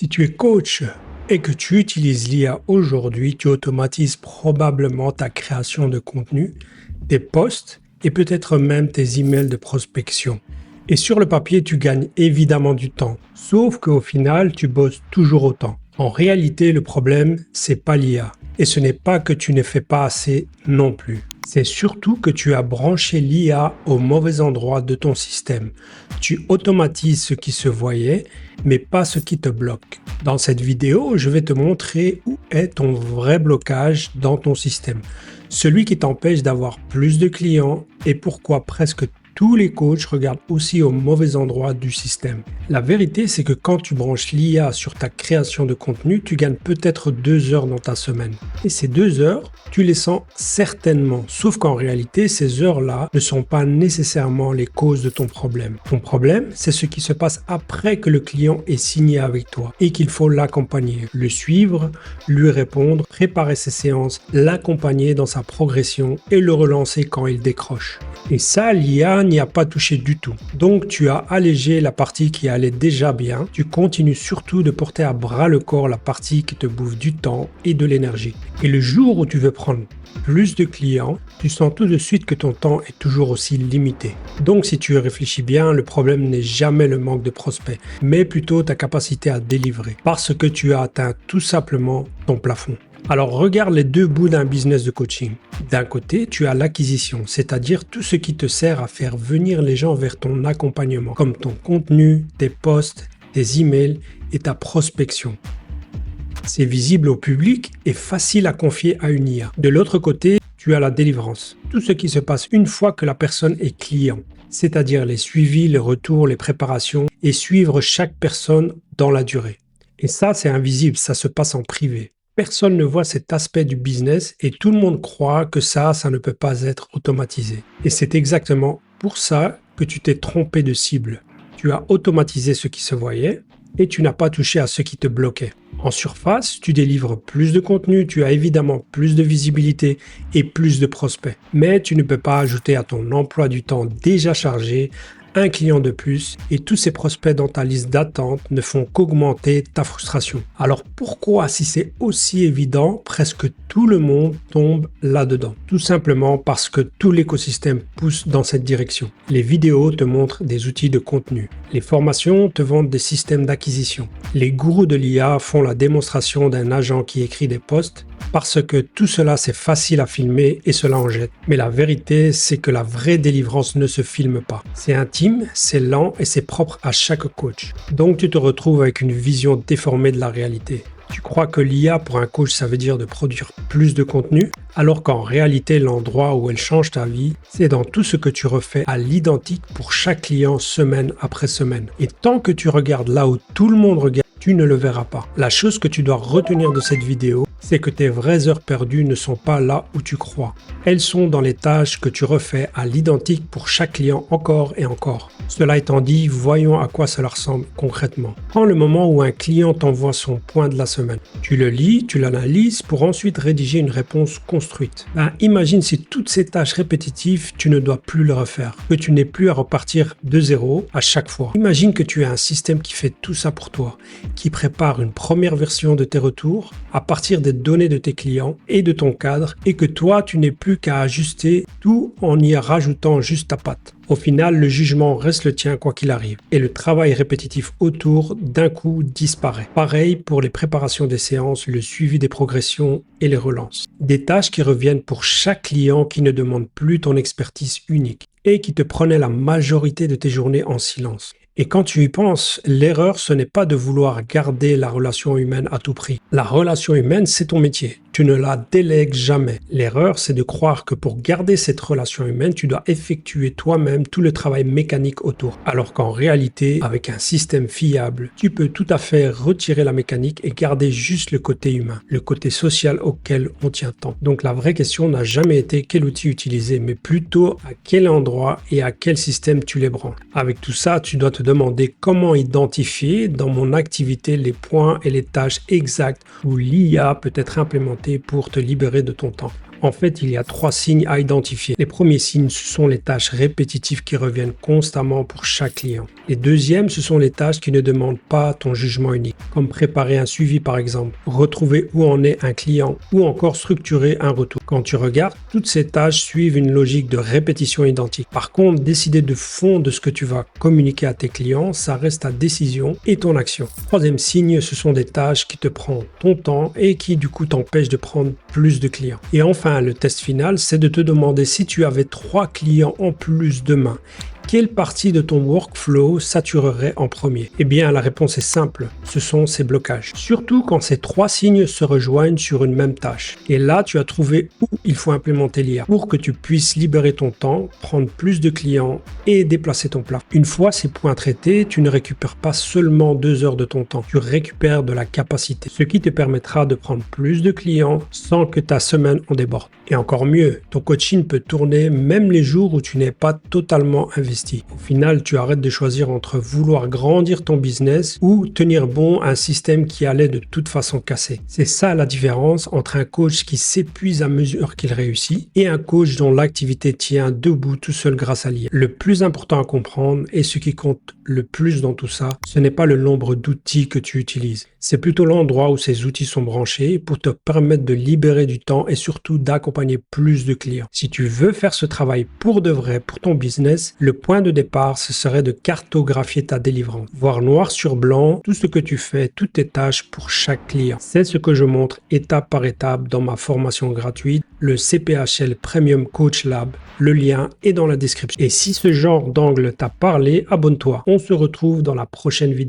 Si tu es coach et que tu utilises l'IA aujourd'hui, tu automatises probablement ta création de contenu, tes posts et peut-être même tes emails de prospection. Et sur le papier, tu gagnes évidemment du temps, sauf qu'au final, tu bosses toujours autant. En réalité, le problème, c'est pas l'IA. Et ce n'est pas que tu ne fais pas assez non plus. C'est surtout que tu as branché l'IA au mauvais endroit de ton système. Tu automatises ce qui se voyait, mais pas ce qui te bloque. Dans cette vidéo, je vais te montrer où est ton vrai blocage dans ton système. Celui qui t'empêche d'avoir plus de clients et pourquoi presque tous les coachs regardent aussi au mauvais endroit du système. La vérité, c'est que quand tu branches l'IA sur ta création de contenu, tu gagnes peut-être 2 heures dans ta semaine. Et ces 2 heures, tu les sens certainement. Sauf qu'en réalité, ces heures-là ne sont pas nécessairement les causes de ton problème. Ton problème, c'est ce qui se passe après que le client est signé avec toi et qu'il faut l'accompagner, le suivre, lui répondre, préparer ses séances, l'accompagner dans sa progression et le relancer quand il décroche. Et ça, l'IA n'y a pas touché du tout. Donc tu as allégé la partie qui allait déjà bien, tu continues surtout de porter à bras le corps la partie qui te bouffe du temps et de l'énergie. Et le jour où tu veux prendre plus de clients, tu sens tout de suite que ton temps est toujours aussi limité. Donc si tu y réfléchis bien, le problème n'est jamais le manque de prospects, mais plutôt ta capacité à délivrer, parce que tu as atteint tout simplement ton plafond. Alors regarde les deux bouts d'un business de coaching. D'un côté, tu as l'acquisition, c'est-à-dire tout ce qui te sert à faire venir les gens vers ton accompagnement, comme ton contenu, tes posts, tes emails et ta prospection. C'est visible au public et facile à confier à une IA. De l'autre côté, tu as la délivrance, tout ce qui se passe une fois que la personne est client, c'est-à-dire les suivis, les retours, les préparations et suivre chaque personne dans la durée. Et ça, c'est invisible, ça se passe en privé. Personne ne voit cet aspect du business et tout le monde croit que ça ne peut pas être automatisé. Et c'est exactement pour ça que tu t'es trompé de cible. Tu as automatisé ce qui se voyait et tu n'as pas touché à ce qui te bloquait. En surface, tu délivres plus de contenu, tu as évidemment plus de visibilité et plus de prospects. Mais tu ne peux pas ajouter à ton emploi du temps déjà chargé un client de plus et tous ces prospects dans ta liste d'attente ne font qu'augmenter ta frustration. Alors pourquoi, si c'est aussi évident, presque tout le monde tombe là-dedans? Tout simplement parce que tout l'écosystème pousse dans cette direction. Les vidéos te montrent des outils de contenu. Les formations te vendent des systèmes d'acquisition. Les gourous de l'IA font la démonstration d'un agent qui écrit des posts parce que tout cela c'est facile à filmer et cela en jette. Mais la vérité, c'est que la vraie délivrance ne se filme pas. C'est intime, c'est lent et c'est propre à chaque coach. Donc tu te retrouves avec une vision déformée de la réalité. Tu crois que l'IA pour un coach, ça veut dire de produire plus de contenu, alors qu'en réalité, l'endroit où elle change ta vie, c'est dans tout ce que tu refais à l'identique pour chaque client semaine après semaine. Et tant que tu regardes là où tout le monde regarde, tu ne le verras pas. La chose que tu dois retenir de cette vidéo, c'est que tes vraies heures perdues ne sont pas là où tu crois. Elles sont dans les tâches que tu refais à l'identique pour chaque client encore et encore. Cela étant dit, voyons à quoi cela ressemble concrètement. Prends le moment où un client t'envoie son point de la semaine. Tu le lis, tu l'analyses pour ensuite rédiger une réponse construite. Imagine si toutes ces tâches répétitives, tu ne dois plus le refaire, que tu n'aies plus à repartir de zéro à chaque fois. Imagine que tu as un système qui fait tout ça pour toi, qui prépare une première version de tes retours à partir des données de tes clients et de ton cadre et que toi, tu n'aies plus qu'à ajuster tout en y rajoutant juste ta patte. Au final, le jugement reste le tien quoi qu'il arrive et le travail répétitif autour d'un coup disparaît. Pareil pour les préparations des séances, le suivi des progressions et les relances. Des tâches qui reviennent pour chaque client qui ne demande plus ton expertise unique et qui te prenait la majorité de tes journées en silence. Et quand tu y penses, l'erreur, ce n'est pas de vouloir garder la relation humaine à tout prix. La relation humaine, c'est ton métier. Tu ne la délègues jamais. L'erreur, c'est de croire que pour garder cette relation humaine, tu dois effectuer toi-même tout le travail mécanique autour. Alors qu'en réalité, avec un système fiable, tu peux tout à fait retirer la mécanique et garder juste le côté humain, le côté social auquel on tient tant. Donc la vraie question n'a jamais été quel outil utiliser, mais plutôt à quel endroit et à quel système tu les branches. Avec tout ça, tu dois te demander comment identifier dans mon activité les points et les tâches exactes où l'IA peut être implémentée pour te libérer de ton temps. En fait, il y a 3 signes à identifier. Les premiers signes, ce sont les tâches répétitives qui reviennent constamment pour chaque client. Les deuxièmes, ce sont les tâches qui ne demandent pas ton jugement unique, comme préparer un suivi par exemple, retrouver où en est un client ou encore structurer un retour. Quand tu regardes, toutes ces tâches suivent une logique de répétition identique. Par contre, décider de fond de ce que tu vas communiquer à tes clients, ça reste ta décision et ton action. Troisième signe, ce sont des tâches qui te prennent ton temps et qui du coup t'empêchent de prendre plus de clients. Et enfin, le test final, c'est de te demander si tu avais 3 clients en plus demain. Quelle partie de ton workflow saturerait en premier? Eh bien, la réponse est simple, ce sont ces blocages. Surtout quand ces 3 signes se rejoignent sur une même tâche. Et là, tu as trouvé où il faut implémenter l'IA pour que tu puisses libérer ton temps, prendre plus de clients et déplacer ton plafond. Une fois ces points traités, tu ne récupères pas seulement 2 heures de ton temps, tu récupères de la capacité, ce qui te permettra de prendre plus de clients sans que ta semaine en déborde. Et encore mieux, ton coaching peut tourner même les jours où tu n'es pas totalement investi. Au final, tu arrêtes de choisir entre vouloir grandir ton business ou tenir bon à un système qui allait de toute façon casser. C'est ça la différence entre un coach qui s'épuise à mesure qu'il réussit et un coach dont l'activité tient debout tout seul grâce à l'IA. Le plus important à comprendre et ce qui compte le plus dans tout ça, ce n'est pas le nombre d'outils que tu utilises. C'est plutôt l'endroit où ces outils sont branchés pour te permettre de libérer du temps et surtout d'accompagner plus de clients. Si tu veux faire ce travail pour de vrai, pour ton business, le point de départ, ce serait de cartographier ta délivrance. Voir noir sur blanc tout ce que tu fais, toutes tes tâches pour chaque client. C'est ce que je montre étape par étape dans ma formation gratuite, le CPHL Premium Coach Lab. Le lien est dans la description. Et si ce genre d'angle t'a parlé, abonne-toi. On se retrouve dans la prochaine vidéo.